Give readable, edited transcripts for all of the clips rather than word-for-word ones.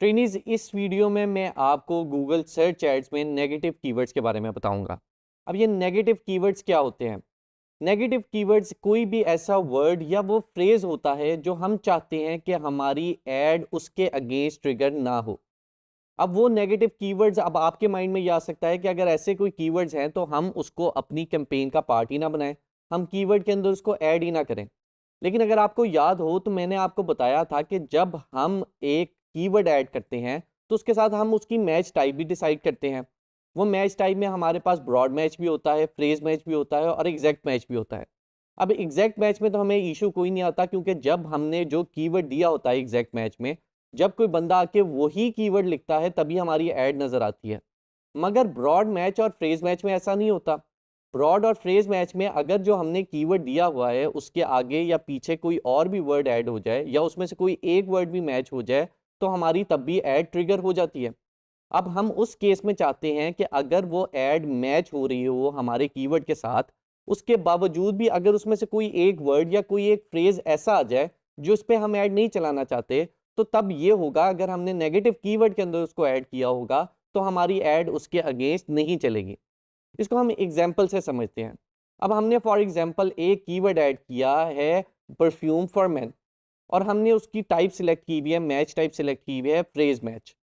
Trainees, इस video में मैं आपको गूगल सर्च एड्स में नेगेटिव कीवर्ड्स के बारे में बताऊंगा। अब ये नेगेटिव कीवर्ड्स क्या होते हैं? नेगेटिव कीवर्ड्स कोई भी ऐसा वर्ड या वो फ्रेज होता है जो हम चाहते हैं कि हमारी एड उसके अगेंस्ट ट्रिगर ना हो। अब वो नेगेटिव कीवर्ड्स, अब आपके माइंड में ये आ सकता है कि अगर ऐसे कोई कीवर्ड्स हैं तो हम उसको अपनी कैंपेन का पार्ट ही ना बनाएं, हम कीवर्ड के अंदर उसको ऐड ही ना करें। लेकिन अगर आपको याद हो तो मैंने आपको बताया था कि जब हम एक कीवर्ड ऐड करते हैं तो उसके साथ हम उसकी मैच टाइप भी डिसाइड करते हैं। वो मैच टाइप में हमारे पास ब्रॉड मैच भी होता है, फ्रेज मैच भी होता है और एग्जैक्ट मैच भी होता है। अब एग्जैक्ट मैच में तो हमें इशू कोई नहीं आता, क्योंकि जब हमने जो कीवर्ड दिया होता है एग्जैक्ट मैच में, जब कोई बंदा आके वही कीवर्ड लिखता है तभी हमारी ऐड नज़र आती है। मगर ब्रॉड मैच और फ्रेज मैच में ऐसा नहीं होता। ब्रॉड और फ्रेज मैच में अगर जो हमने कीवर्ड दिया हुआ है उसके आगे या पीछे कोई और भी वर्ड ऐड हो जाए या उसमें से कोई एक वर्ड भी मैच हो जाए तो हमारी तब भी ऐड ट्रिगर हो जाती है। अब हम उस केस में चाहते हैं कि अगर वो ऐड मैच हो रही हो हमारे कीवर्ड के साथ, उसके बावजूद भी अगर उसमें से कोई एक वर्ड या कोई एक फ्रेज ऐसा आ जाए जो इस पे हम ऐड नहीं चलाना चाहते, तो तब ये होगा, अगर हमने नेगेटिव कीवर्ड के अंदर उसको ऐड किया होगा तो हमारी ऐड उसके अगेंस्ट नहीं चलेगी। इसको हम एग्जाम्पल से समझते हैं। अब हमने फॉर एग्जाम्पल एक कीवर्ड ऐड किया है परफ्यूम फॉर मेन, और हमने उसकी टाइप सिलेक्ट की हुई है, मैच टाइप सिलेक्ट की हुई है फ्रेज मैच।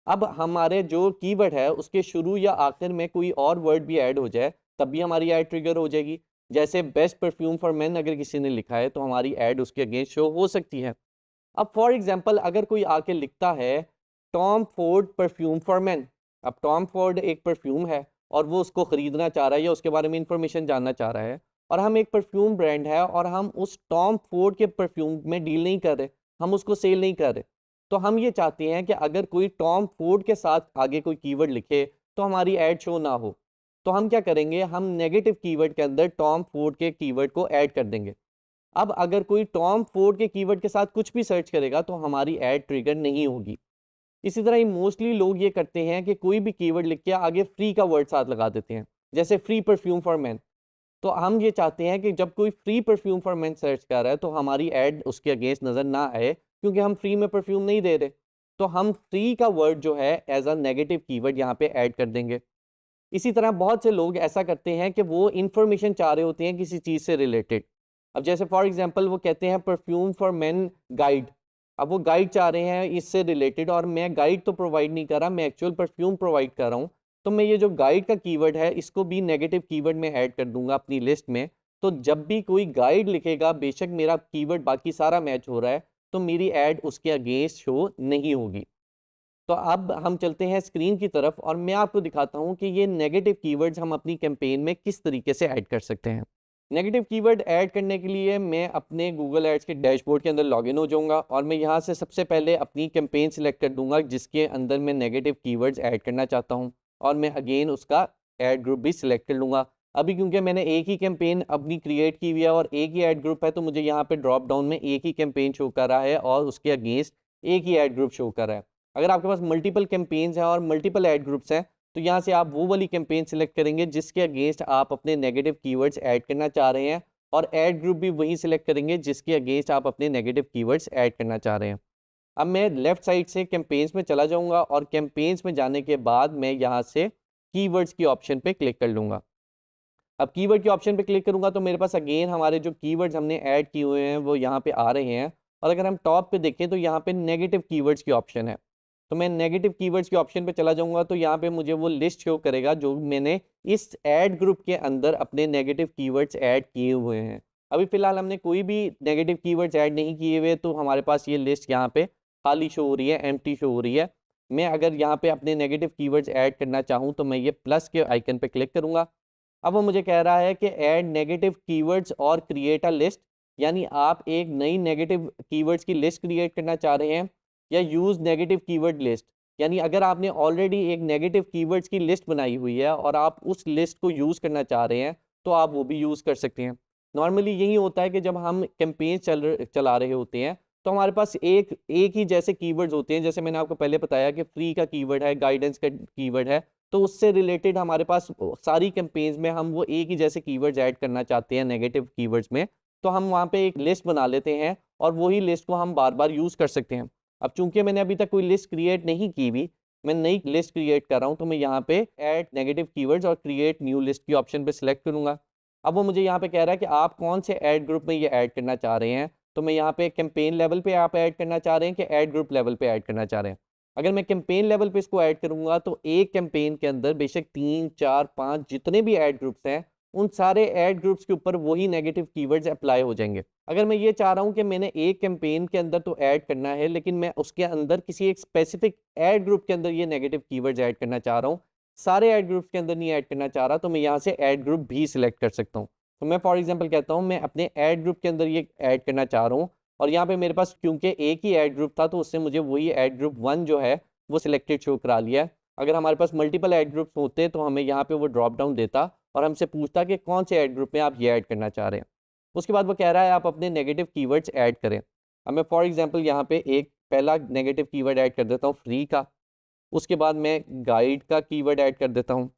अब हमारे जो कीवर्ड है उसके शुरू या आखिर में कोई और वर्ड भी ऐड हो जाए तब भी हमारी ऐड ट्रिगर हो जाएगी। जैसे बेस्ट परफ्यूम फॉर मेन अगर किसी ने लिखा है तो हमारी ऐड उसके अगेंस्ट शो हो सकती है। अब फॉर एग्जाम्पल अगर कोई आके लिखता है Tom Ford perfume for main. अब टॉम फोर्ड एक परफ्यूम है और वो उसको ख़रीदना चाह रहा है या उसके बारे में इंफॉर्मेशन जानना चाह रहा है, और हम एक परफ्यूम ब्रांड है और हम उस टॉम फोर्ड के परफ्यूम में डील नहीं कर रहे, हम उसको सेल नहीं कर रहे। तो हम ये चाहते हैं कि अगर कोई टॉम फोर्ड के साथ आगे कोई कीवर्ड लिखे तो हमारी ऐड शो ना हो। तो हम क्या करेंगे, हम नेगेटिव कीवर्ड के अंदर टॉम फोर्ड के कीवर्ड को ऐड कर देंगे। अब अगर कोई टॉम फोर्ड के कीवर्ड के साथ कुछ भी सर्च करेगा तो हमारी ऐड ट्रिगर नहीं होगी। इसी तरह ही मोस्टली लोग ये करते हैं कि कोई भी कीवर्ड लिख के आगे फ्री का वर्ड साथ लगा देते हैं, जैसे फ्री परफ्यूम फॉर मैन। तो हम ये चाहते हैं कि जब कोई free perfume for main search कर रहा है तो हमारी ऐड उसके अगेंस्ट नज़र ना आए, क्योंकि हम फ्री में परफ्यूम नहीं दे रहे। तो हम फ्री का वर्ड जो है एज अ नेगेटिव कीवर्ड यहाँ पे ऐड कर देंगे। इसी तरह बहुत से लोग ऐसा करते हैं कि वो इंफॉर्मेशन चाह रहे होते हैं किसी चीज़ से रिलेटेड। अब जैसे फॉर एग्जांपल वो कहते हैं परफ्यूम फॉर मेन गाइड। अब वो गाइड चाह रहे हैं इससे रिलेटेड, और मैं गाइड तो प्रोवाइड नहीं कर रहा, मैं एक्चुअल परफ्यूम प्रोवाइड कर रहा हूँ। तो मैं ये जो गाइड का कीवर्ड है इसको भी नेगेटिव कीवर्ड में ऐड कर दूंगा अपनी लिस्ट में। तो जब भी कोई गाइड लिखेगा, बेशक मेरा कीवर्ड बाकी सारा मैच हो रहा है, तो मेरी ऐड उसके अगेंस्ट शो नहीं होगी। तो अब हम चलते हैं स्क्रीन की तरफ और मैं आपको दिखाता हूँ कि ये नेगेटिव कीवर्ड्स हम अपनी कैंपेन में किस तरीके से ऐड कर सकते हैं। नेगेटिव कीवर्ड ऐड करने के लिए मैं अपने गूगल एड्स के डैशबोर्ड के अंदर लॉगिन हो जाऊंगा और मैं यहाँ से सबसे पहले अपनी कैंपेन सिलेक्ट कर दूंगा जिसके अंदर मैं नेगेटिव कीवर्ड्स ऐड करना चाहता हूँ, और मैं अगेन उसका ऐड ग्रुप भी सिलेक्ट कर लूँगा। अभी क्योंकि मैंने एक ही कैंपेन अपनी क्रिएट की हुई है और एक ही ऐड ग्रुप है, तो मुझे यहाँ पे ड्रॉप डाउन में एक ही कैंपेन शो कर रहा है और उसके अगेंस्ट एक ही ऐड ग्रुप शो कर रहा है। अगर आपके पास मल्टीपल कैंपेन्स हैं और मल्टीपल ऐड ग्रुप्स हैं तो यहाँ से आप वो वाली कैंपेन सिलेक्ट करेंगे जिसके अगेंस्ट आप अपने नेगेटिव कीवर्ड्स ऐड करना चाह रहे हैं, और ऐड ग्रुप भी वही सिलेक्ट करेंगे जिसके अगेंस्ट आप अपने नेगेटिव कीवर्ड्स ऐड करना चाह रहे हैं। अब मैं लेफ्ट साइड से कैंपेन्स में चला जाऊँगा और कैंपेन्स में जाने के बाद मैं यहाँ से कीवर्ड्स की ऑप्शन पे क्लिक कर लूँगा। अब कीवर्ड के ऑप्शन पे क्लिक करूँगा तो मेरे पास अगेन हमारे जो कीवर्ड्स हमने ऐड किए हुए हैं वो यहाँ पे आ रहे हैं, और अगर हम टॉप पे देखें तो यहाँ पे नेगेटिव कीवर्ड्स की ऑप्शन है। तो मैं नेगेटिव कीवर्ड्स के ऑप्शन पे चला जाऊँगा तो यहाँ पे मुझे वो लिस्ट शो करेगा जो मैंने इस ऐड ग्रुप के अंदर अपने नेगेटिव कीवर्ड्स ऐड किए हुए हैं। अभी फ़िलहाल हमने कोई भी नेगेटिव कीवर्ड्स ऐड नहीं किए हुए, तो हमारे पास ये लिस्ट यहाँ पे खाली शो हो रही है, एम्प्टी शो हो रही है। मैं अगर यहाँ पे अपने नेगेटिव कीवर्ड्स ऐड करना चाहूँ तो मैं ये प्लस के आइकन पे क्लिक करूँगा। अब वो मुझे कह रहा है कि ऐड नेगेटिव कीवर्ड्स और क्रिएट अ लिस्ट, यानी आप एक नई नेगेटिव कीवर्ड्स की लिस्ट क्रिएट करना चाह रहे हैं, या यूज़ नेगेटिव कीवर्ड लिस्ट, यानी अगर आपने ऑलरेडी एक नेगेटिव कीवर्ड्स की लिस्ट बनाई हुई है और आप उस लिस्ट को यूज़ करना चाह रहे हैं तो आप वो भी यूज़ कर सकते हैं। नॉर्मली यही होता है कि जब हम कैंपेन चला रहे होते हैं तो हमारे पास एक एक ही जैसे कीवर्ड्स होते हैं। जैसे मैंने आपको पहले बताया कि फ्री का कीवर्ड है, गाइडेंस का कीवर्ड है, तो उससे रिलेटेड हमारे पास सारी कैंपेन्स में हम वो एक ही जैसे कीवर्ड्स ऐड करना चाहते हैं नेगेटिव कीवर्ड्स में, तो हम वहाँ पे एक लिस्ट बना लेते हैं और वही लिस्ट को हम बार-बार यूज़ कर सकते हैं। अब चूंकि मैंने अभी तक कोई लिस्ट क्रिएट नहीं की हुई, मैं नई लिस्ट क्रिएट कर रहा हूँ, तो मैं यहाँ पे ऐड नेगेटिव कीवर्ड्स और क्रिएट न्यू लिस्ट की ऑप्शन पे सिलेक्ट करूँगा। अब वो मुझे यहाँ पे कह रहा है कि आप कौन से ऐड ग्रुप में ये ऐड करना चाह रहे हैं। तो मैं यहाँ पे कैंपेन लेवल पे आप ऐड करना चाह रहे हैं कि ऐड ग्रुप लेवल पे ऐड करना चाह रहे हैं। अगर मैं कैंपेन लेवल पे इसको ऐड करूँगा तो एक कैंपेन के अंदर बेशक 3, 4, 5 जितने भी ऐड ग्रुप्स हैं, उन सारे ऐड ग्रुप्स के ऊपर वही नेगेटिव कीवर्ड्स अप्लाई हो जाएंगे। अगर मैं ये चाह रहा हूँ कि मैंने एक कैंपेन के अंदर तो ऐड करना है, लेकिन मैं उसके अंदर किसी एक स्पेसिफिक ऐड ग्रुप के अंदर ये नेगेटिव कीवर्ड्स ऐड करना चाह रहा हूँ, सारे ऐड ग्रुप्स के अंदर नहीं ऐड करना चाह रहा, तो मैं यहाँ से ऐड ग्रुप भी सिलेक्ट कर सकता हूँ। तो मैं फॉर एग्जांपल कहता हूँ मैं अपने ऐड ग्रुप के अंदर ये ऐड करना चाह रहा हूँ, और यहाँ पे मेरे पास क्योंकि एक ही ऐड ग्रुप था तो उससे मुझे वही ऐड ग्रुप 1 जो है वो सिलेक्टेड शो करा लिया है। अगर हमारे पास मल्टीपल ऐड ग्रुप्स होते तो हमें यहाँ पे वो ड्रॉप डाउन देता और हमसे पूछता कि कौन से ऐड ग्रुप में आप ये ऐड करना चाह रहे हैं। उसके बाद वो कह रहा है आप अपने नेगेटिव कीवर्ड्स ऐड करें। अब मैं फॉर एग्जांपल यहाँ पे एक पहला नेगेटिव कीवर्ड ऐड कर देता हूँ फ्री का। उसके बाद मैं गाइड का कीवर्ड ऐड कर देता हूँ।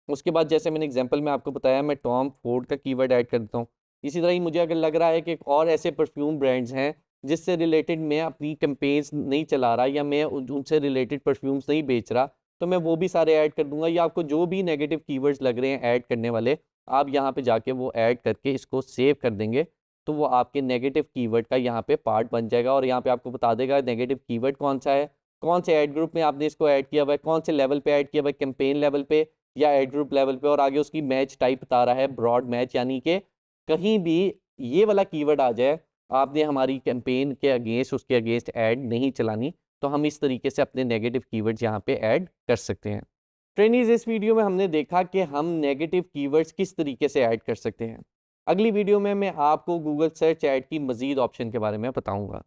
उसके बाद जैसे मैंने एग्जांपल में आपको बताया, मैं टॉम फोर्ड का कीवर्ड ऐड कर देता हूँ। इसी तरह ही मुझे अगर लग रहा है कि और ऐसे परफ्यूम ब्रांड्स हैं जिससे रिलेटेड मैं अपनी कैंपेन्स नहीं चला रहा या मैं उनसे रिलेटेड परफ्यूम्स नहीं बेच रहा, तो मैं वो भी सारे ऐड कर दूंगा। या आपको जो भी नेगेटिव कीवर्ड्स लग रहे हैं ऐड करने वाले, आप यहाँ पे जाके वो ऐड करके इसको सेव कर देंगे, तो वो आपके नेगेटिव कीवर्ड का यहाँ पे पार्ट बन जाएगा और यहाँ पे आपको बता देगा नेगेटिव कीवर्ड कौन सा है, कौन से ऐड ग्रुप में आपने इसको ऐड किया हुआ है, कौन से लेवल पे ऐड किया हुआ है, कैंपेन लेवल पे या एड ग्रुप लेवल पे, और आगे उसकी मैच टाइप बता रहा है ब्रॉड मैच, यानी कि कहीं भी ये वाला कीवर्ड आ जाए, आपने हमारी कैंपेन के अगेंस्ट उसके अगेंस्ट ऐड नहीं चलानी, तो हम इस तरीके से अपने नेगेटिव कीवर्ड्स यहाँ पे ऐड कर सकते हैं। ट्रेनीज, इस वीडियो में हमने देखा कि हम नेगेटिव कीवर्ड्स किस तरीके से ऐड कर सकते हैं। अगली वीडियो में मैं आपको गूगल सर्च ऐड की मज़ीद ऑप्शन के बारे में बताऊँगा।